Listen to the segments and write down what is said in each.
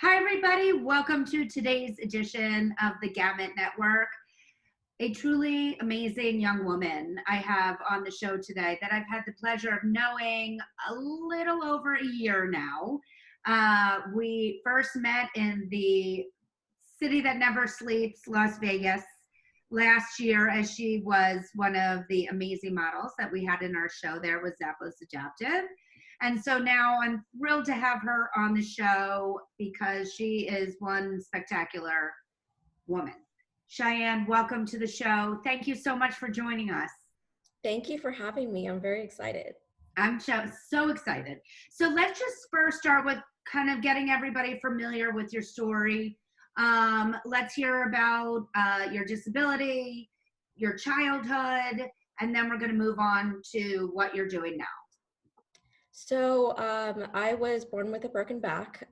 Hi, everybody. Welcome to today's edition of the Gamut Network. A truly amazing young woman I have on the show today that I've had the pleasure of knowing a little over a year now. We first met in the city that never sleeps, Las Vegas, last year as she was one of the amazing models that we had in our show there with Zappos Adaptive. And so now I'm thrilled to have her on the show because she is one spectacular woman. Cheyenne, welcome to the show. Thank you so much for joining us. Thank you for having me. I'm very excited. I'm so excited. So let's just first start with kind of getting everybody familiar with your story. Let's hear about your disability, your childhood, and then we're going to move on to what you're doing now. So I was born with a broken back.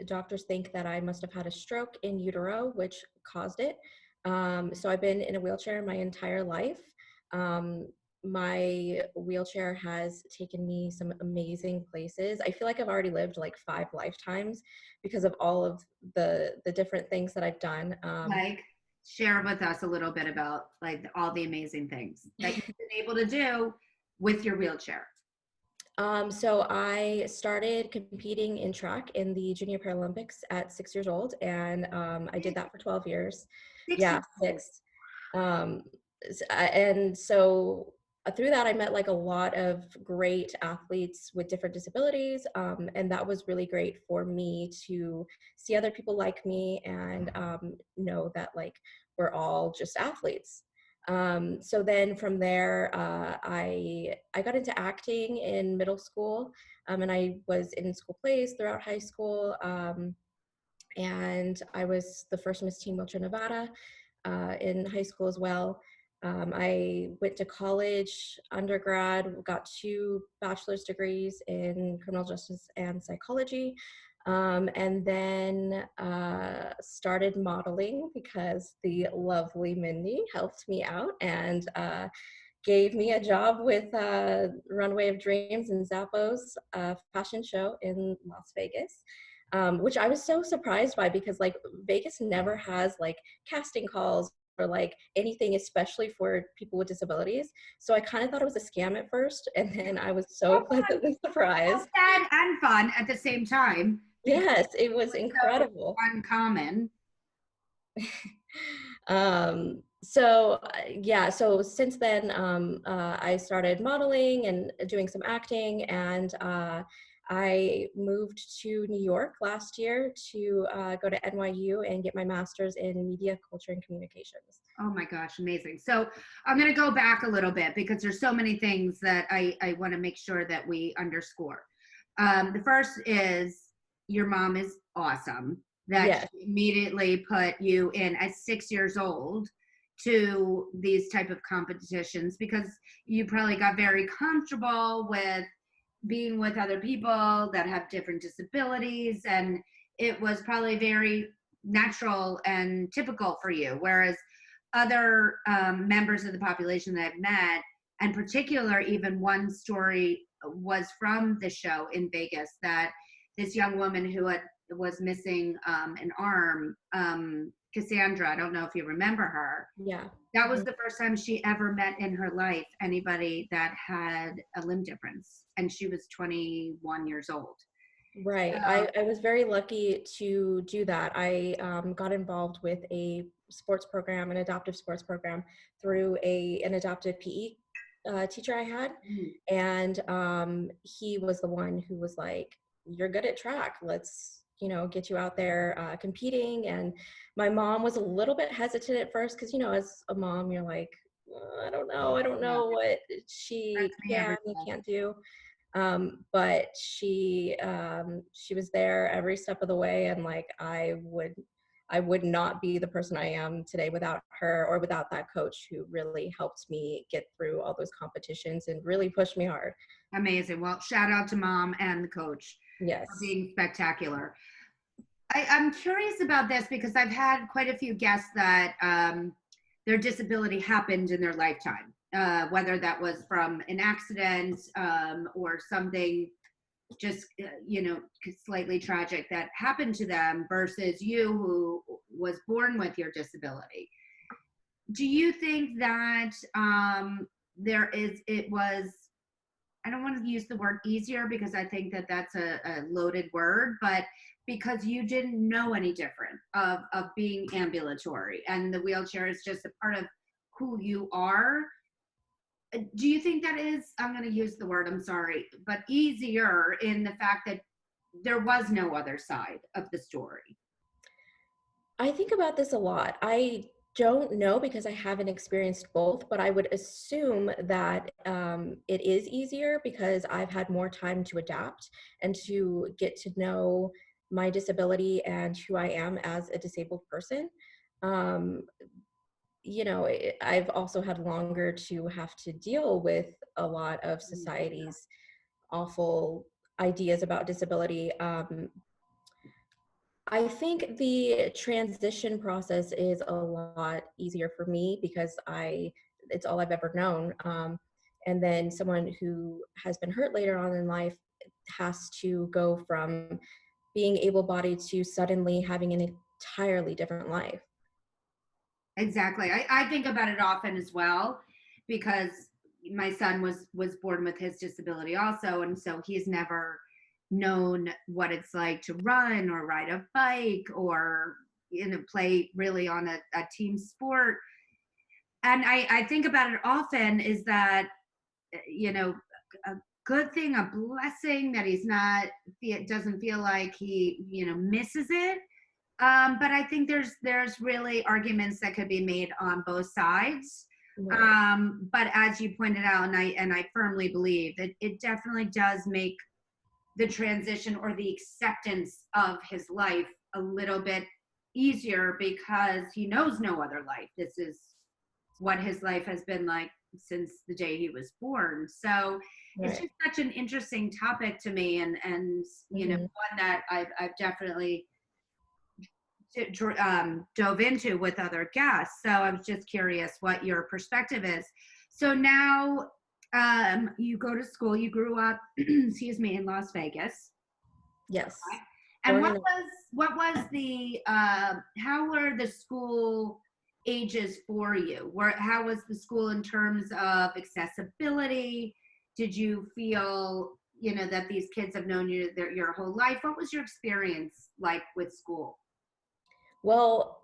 Doctors think that I must have had a stroke in utero, which caused it. So I've been in a wheelchair my entire life. My wheelchair has taken me some amazing places. I feel like I've already lived like 5 lifetimes because of all of the different things that I've done. Share with us a little bit about like all the amazing things that you've been able to do with your wheelchair. So I started competing in track in the Junior Paralympics at 6 years old, and I did that for 12 years. Six. And so through that, I met like a lot of great athletes with different disabilities, and that was really great for me to see other people like me and know that like we're all just athletes. So then from there, I got into acting in middle school, and I was in school plays throughout high school, and I was the first Miss Teen Wheelchair Nevada in high school as well. I went to college, undergrad, got 2 bachelor's degrees in criminal justice and psychology. And then started modeling because the lovely Mindy helped me out and gave me a job with Runway of Dreams and Zappos fashion show in Las Vegas, which I was so surprised by because like Vegas never has like casting calls or like anything, especially for people with disabilities. So I kind of thought it was a scam at first, and then I was so pleasantly surprised. Sad and fun at the same time. Yes, it was incredible. So uncommon. So since then, I started modeling and doing some acting, and I moved to New York last year to go to NYU and get my master's in media, culture, and communications. Oh my gosh, amazing. So I'm going to go back a little bit because there's so many things that I want to make sure that we underscore. The first is your mom is awesome. That Yes. She immediately put you in at 6 years old to these type of competitions because you probably got very comfortable with being with other people that have different disabilities, and it was probably very natural and typical for you, whereas other members of the population that I've met, and particular even one story was from the show in Vegas that this young woman who was missing an arm, Cassandra, I don't know if you remember her. Yeah. That was the first time she ever met in her life anybody that had a limb difference, and she was 21 years old. Right. I was very lucky to do that. I got involved with a sports program, an adoptive sports program, through an adoptive PE teacher I had. And he was the one who was like, you're good at track. Let's, get you out there competing. And my mom was a little bit hesitant at first because, as a mom, you're like, I don't know what she can and can't do. But she was there every step of the way, and like I would not be the person I am today without her or without that coach who really helped me get through all those competitions and really pushed me hard. Amazing. Well, shout out to mom and the coach. Yes. For being spectacular. I'm curious about this because I've had quite a few guests that their disability happened in their lifetime, whether that was from an accident or something just, slightly tragic that happened to them versus you who was born with your disability. Do you think that it was, I don't want to use the word easier because I think that that's a loaded word, but because you didn't know any different of being ambulatory and the wheelchair is just a part of who you are. Do you think that is, I'm going to use the word, I'm sorry, but easier in the fact that there was no other side of the story? I think about this a lot. I don't know because I haven't experienced both, but I would assume that it is easier because I've had more time to adapt and to get to know my disability and who I am as a disabled person. Um, I've also had longer to have to deal with a lot of society's awful ideas about disability. I think the transition process is a lot easier for me because it's all I've ever known. And then someone who has been hurt later on in life has to go from being able-bodied to suddenly having an entirely different life. Exactly. I think about it often as well because my son was born with his disability also, and so he's never known what it's like to run or ride a bike or play really on a team sport. And I think about it often is that a good thing, a blessing that he's not, it doesn't feel like he misses it. But I think there's really arguments that could be made on both sides. Right. But as you pointed out, and I firmly believe that it definitely does make the transition or the acceptance of his life a little bit easier because he knows no other life. This is what his life has been like since the day he was born. So it's Right. just such an interesting topic to me, and Mhm. one that I've definitely dove into with other guests. So I was just curious what your perspective is. So now you go to school, you grew up, excuse me, in Las Vegas. Yes. And Born in what was the how were the school ages for you? How was the school in terms of accessibility? Did you feel that these kids have known you your whole life? What was your experience like with school? Well,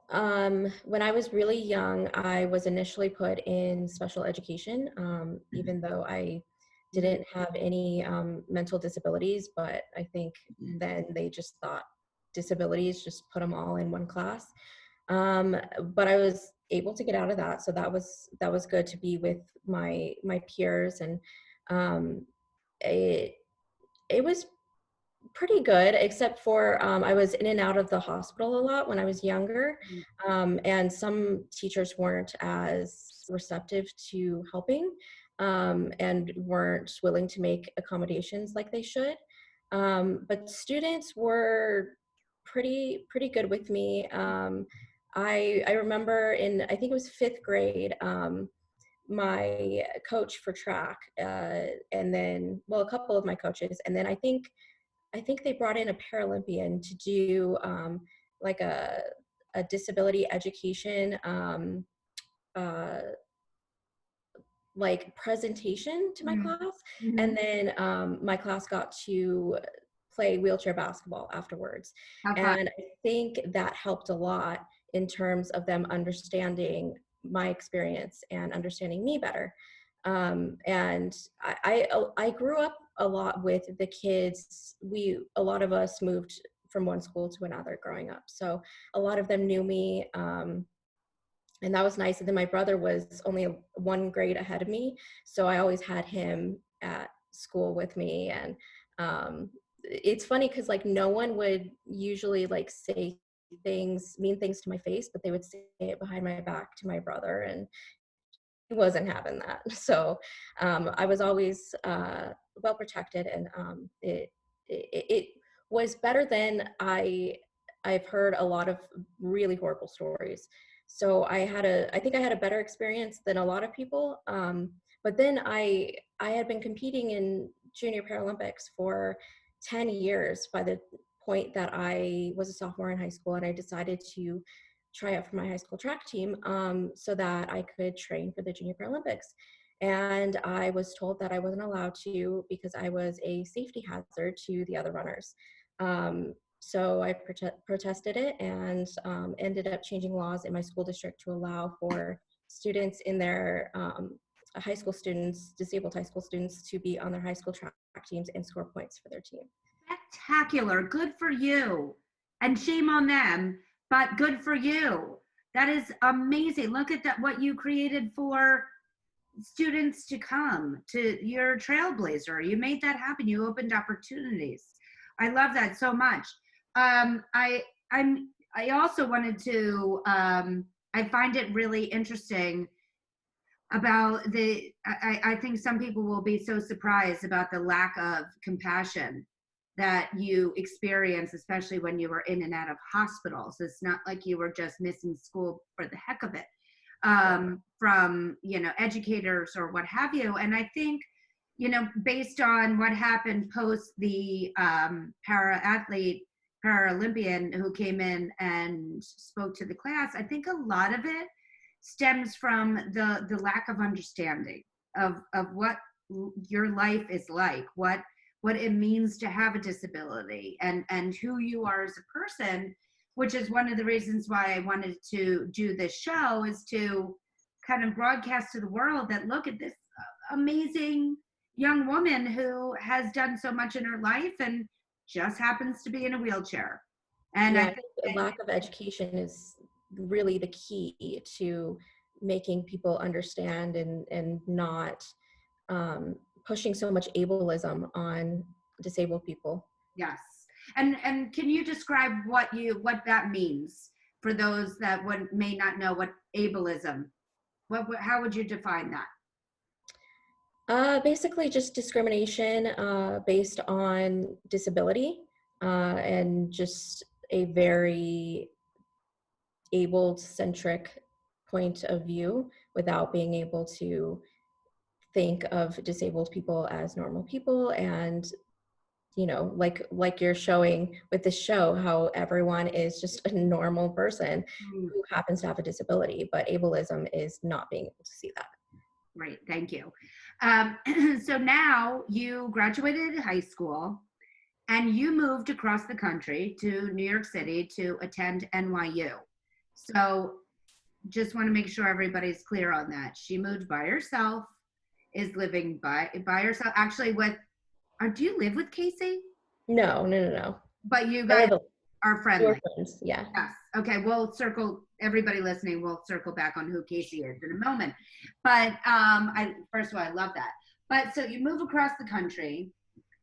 when I was really young, I was initially put in special education, even though I didn't have any mental disabilities, but I think then they just thought disabilities, just put them all in one class. But I was able to get out of that, so that was good to be with my peers, and um, it it was pretty good, except for I was in and out of the hospital a lot when I was younger, and some teachers weren't as receptive to helping, and weren't willing to make accommodations like they should. But students were pretty good with me. I remember I think it was fifth grade. My coach for track, and then a couple of my coaches, and then I think they brought in a Paralympian to do like a disability education uh, like presentation to my class, Mm-hmm. and then my class got to play wheelchair basketball afterwards, How fun. and I think that helped a lot in terms of them understanding my experience and understanding me better. And I grew up a lot with the kids. A lot of us moved from one school to another growing up, so a lot of them knew me. And that was nice. And then my brother was only one grade ahead of me, so I always had him at school with me. And it's funny because like no one would usually like say mean things to my face, but they would say it behind my back to my brother, and he wasn't having that. So I was always well protected, and it was better than I've heard a lot of really horrible stories. So I think I had a better experience than a lot of people. But then I had been competing in Junior Paralympics for 10 years by the point that I was a sophomore in high school, and I decided to try out for my high school track team so that I could train for the Junior Paralympics. And I was told that I wasn't allowed to because I was a safety hazard to the other runners. So I protested it, and ended up changing laws in my school district to allow for students in their high school students, disabled high school students, to be on their high school track teams and score points for their team. Spectacular. Good for you. And shame on them, but good for you. That is amazing. Look at that, what you created for students to come to. Your trailblazer. You made that happen. You opened opportunities. I love that so much. I also wanted to, I find it really interesting about I think some people will be so surprised about the lack of compassion that you experience, especially when you were in and out of hospitals. It's not like you were just missing school for the heck of it, from, educators or what have you. And I think, based on what happened post the Paralympian who came in and spoke to the class, I think a lot of it stems from the lack of understanding of what your life is like, what it means to have a disability, and who you are as a person, which is one of the reasons why I wanted to do this show, is to kind of broadcast to the world that, look at this amazing young woman who has done so much in her life and just happens to be in a wheelchair. And yeah, I think the lack of education is really the key to making people understand and not pushing so much ableism on disabled people. yes. And can you describe what that means for those that may not know what ableism, how would you define that? Basically just discrimination based on disability, and just a very able-centric point of view without being able to think of disabled people as normal people. And like you're showing with this show, how everyone is just a normal person who happens to have a disability, but ableism is not being able to see that. Great, thank you. So now you graduated high school and you moved across the country to New York City to attend NYU. So just want to make sure everybody's clear on that. She moved by herself, is living by herself. Actually, do you live with Casey? No. But you guys are friendly. Friends, yeah. Yes. Okay. Everybody listening, we'll circle back on who Casey is in a moment. But first of all, I love that. But so you move across the country,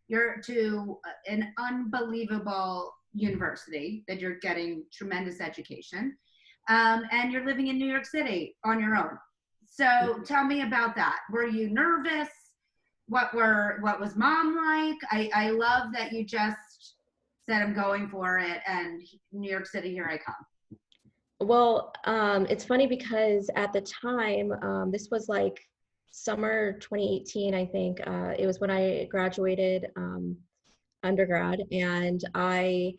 you're to an unbelievable university that you're getting tremendous education, and you're living in New York City on your own. So tell me about that. Were you nervous? What was mom like? I love that you just said, I'm going for it, and New York City, here I come. Well, it's funny because at the time, this was like summer 2018, I think. It was when I graduated undergrad, and I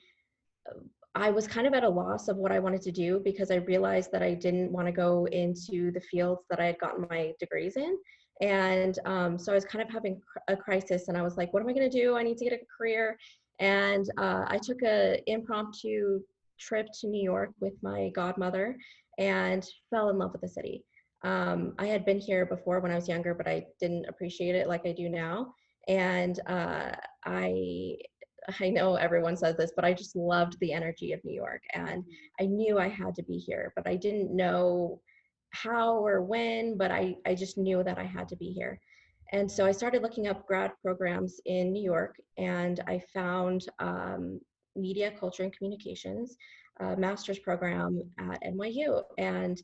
was kind of at a loss of what I wanted to do, because I realized that I didn't want to go into the fields that I had gotten my degrees in. And so I was kind of having a crisis, and I was like, what am I going to do? I need to get a career. And I took an impromptu trip to New York with my godmother and fell in love with the city. I had been here before when I was younger, but I didn't appreciate it like I do now. And I know everyone says this, but I just loved the energy of New York, and I knew I had to be here, but I didn't know how or when, but I just knew that I had to be here. And so I started looking up grad programs in New York, and I found Media, Culture, and Communications, master's program at NYU. And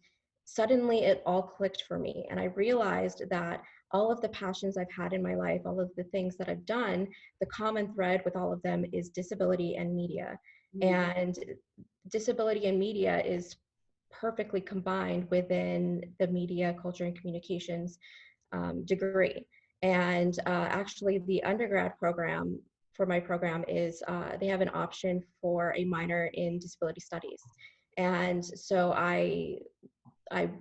suddenly it all clicked for me. And I realized that all of the passions I've had in my life, all of the things that I've done, the common thread with all of them is disability and media. And disability and media is perfectly combined within the Media, Culture, and Communications degree. And actually the undergrad program for my program is they have an option for a minor in disability studies. And so I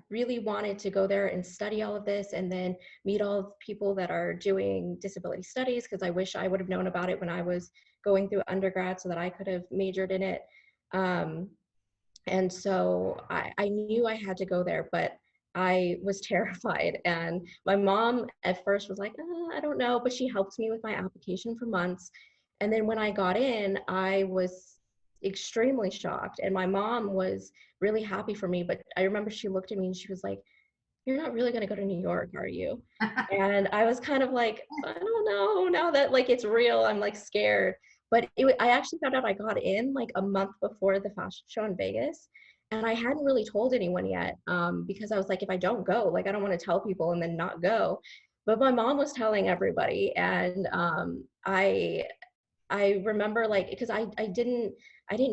really wanted to go there and study all of this and then meet all of the people that are doing disability studies, because I wish I would have known about it when I was going through undergrad so that I could have majored in it. And so I knew I had to go there, but I was terrified. And my mom at first was like, I don't know, but she helped me with my application for months. And then when I got in, I was extremely shocked. And my mom was really happy for me. But I remember she looked at me and she was like, "You're not really going to go to New York, are you?" And I was kind of like, I don't know, now that like it's real, I'm like scared. But I actually found out I got in like a month before the fashion show in Vegas. And I hadn't really told anyone yet, because I was like, if I don't go, like I don't want to tell people and then not go. But my mom was telling everybody. And I remember like, because I didn't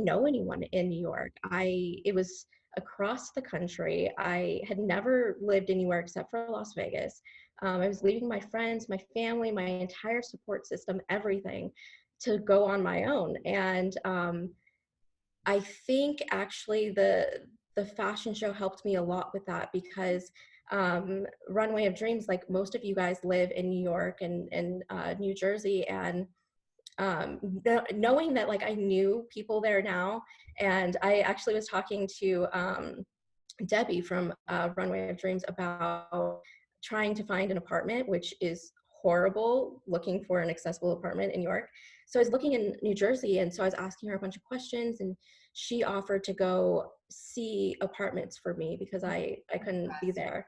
know anyone in New York. It was across the country. I had never lived anywhere except for Las Vegas. I was leaving my friends, my family, my entire support system, everything, to go on my own. And I think actually the fashion show helped me a lot with that, because Runway of Dreams, like most of you guys live in New York and New Jersey, and knowing that like I knew people there now. And I actually was talking to Debbie from Runway of Dreams about trying to find an apartment, which is horrible, looking for an accessible apartment in New York. So I was looking in New Jersey, and so I was asking her a bunch of questions, and she offered to go see apartments for me because I couldn't be there.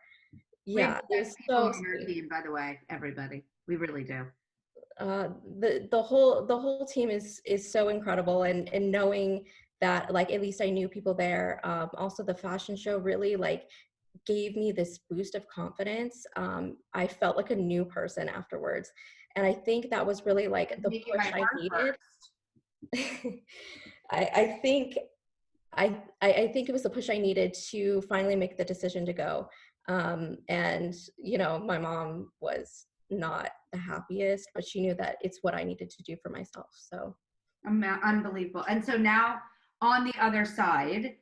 We have Yeah, the it best was people so on your sweet. team, by the way, everybody. We really do. The whole team is so incredible, and knowing that like at least I knew people there. Also the fashion show really like gave me this boost of confidence. I felt like a new person afterwards, and I think that was really like the Making push my I heart needed. burst. I think I think it was the push I needed to finally make the decision to go. And my mom was not the happiest, but she knew that it's what I needed to do for myself. So Unbelievable. And so now on the other side,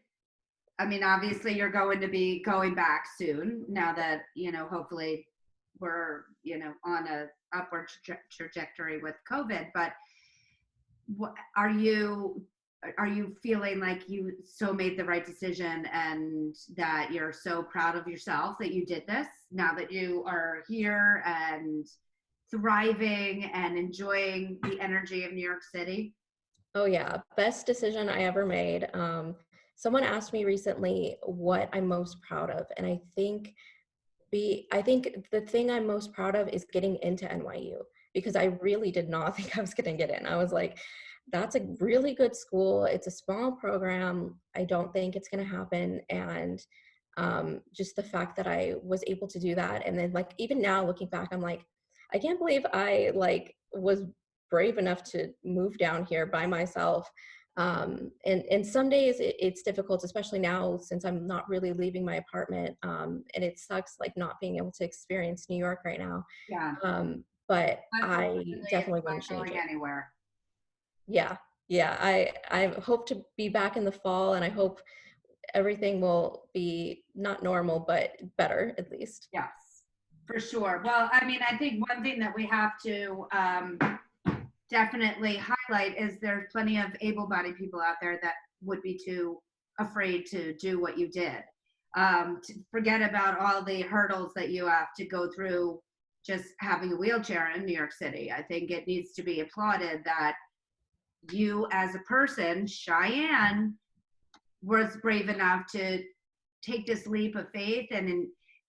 I mean, obviously you're going to be going back soon now that, hopefully we're, on a upward trajectory with COVID, but what, are you feeling like you so made the right decision and that you're so proud of yourself that you did this now that you are here and thriving and enjoying the energy of New York City? oh yeah, best decision I ever made. Someone asked me recently what I'm most proud of, and I think the thing I'm most proud of is getting into NYU, because I really did not think I was going to get in. I was like, that's a really good school. It's a small program. I don't think it's going to happen. And just the fact that I was able to do that. And then like, even now looking back, I'm like, I can't believe I like was brave enough to move down here by myself. And some days it's difficult, especially now since I'm not really leaving my apartment. And it sucks like not being able to experience New York right now. Yeah. But I Unfortunately, it's definitely not wouldn't change going it. anywhere. Yeah. Yeah. I hope to be back in the fall, and I hope everything will be not normal, but better at least. Yes, for sure. Well, I mean, I think one thing that we have to definitely highlight is there's plenty of able-bodied people out there that would be too afraid to do what you did. To forget about all the hurdles that you have to go through just having a wheelchair in New York City. I think it needs to be applauded that you as a person, Cheyenne, was brave enough to take this leap of faith and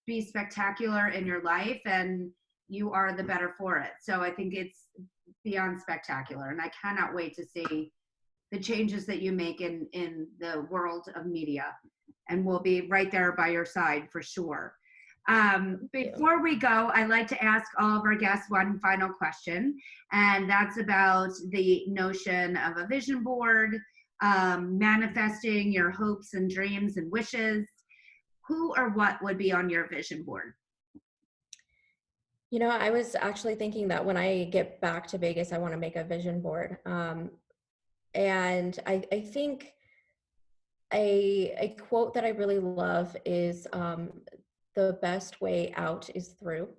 be spectacular in your life, and you are the better for it. So I think it's beyond spectacular, and I cannot wait to see the changes that you make in the world of media, and we'll be right there by your side for sure. Before we go, I like to ask all of our guests one final question, and that's about the notion of a vision board, manifesting your hopes and dreams and wishes. Who or what would be on your vision board? I was actually thinking that when I get back to Vegas, I want to make a vision board. And I think a quote that I really love is the best way out is through,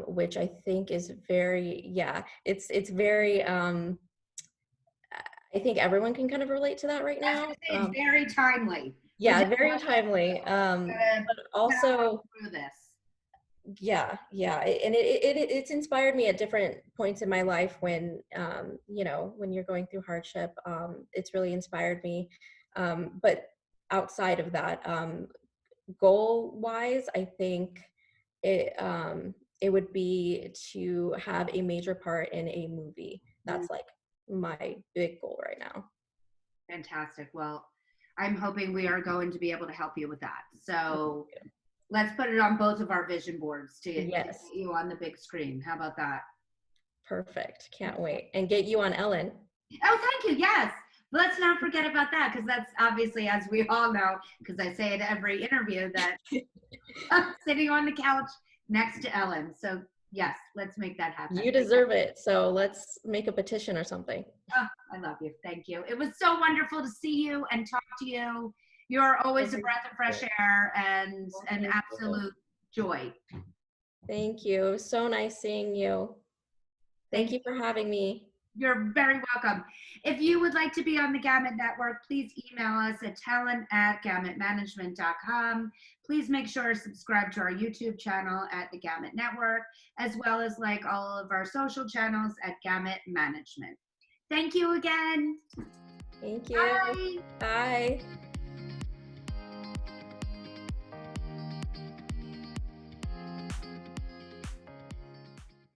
which I think is very, yeah, it's very, I think everyone can kind of relate to that right I was now. gonna say it's very timely. We Yeah, just very timely. gotta But power also, through this. yeah, and it's inspired me at different points in my life when, when you're going through hardship. It's really inspired me. But outside of that, goal wise, I think it would be to have a major part in a movie. That's like my big goal right now. Fantastic. Well, I'm hoping we are going to be able to help you with that. So let's put it on both of our vision boards to get Yes, you on the big screen. How about that? perfect. Can't wait. And get you on Ellen. Oh, thank you. Yes. Let's not forget about that because that's obviously, as we all know, because I say it every interview, that I'm sitting on the couch next to Ellen. So, yes, let's make that happen. You deserve it. So let's make a petition or something. Oh, I love you. Thank you. It was so wonderful to see you and talk to you. You're always a breath of fresh air and an absolute joy. Thank you. So nice seeing you. Thank you for having me. You're very welcome. If you would like to be on the Gamut Network, please email us at talent@gamutmanagement.com. Please make sure to subscribe to our YouTube channel at the Gamut Network, as well as like all of our social channels at Gamut Management. Thank you again. Thank you. Bye. Bye.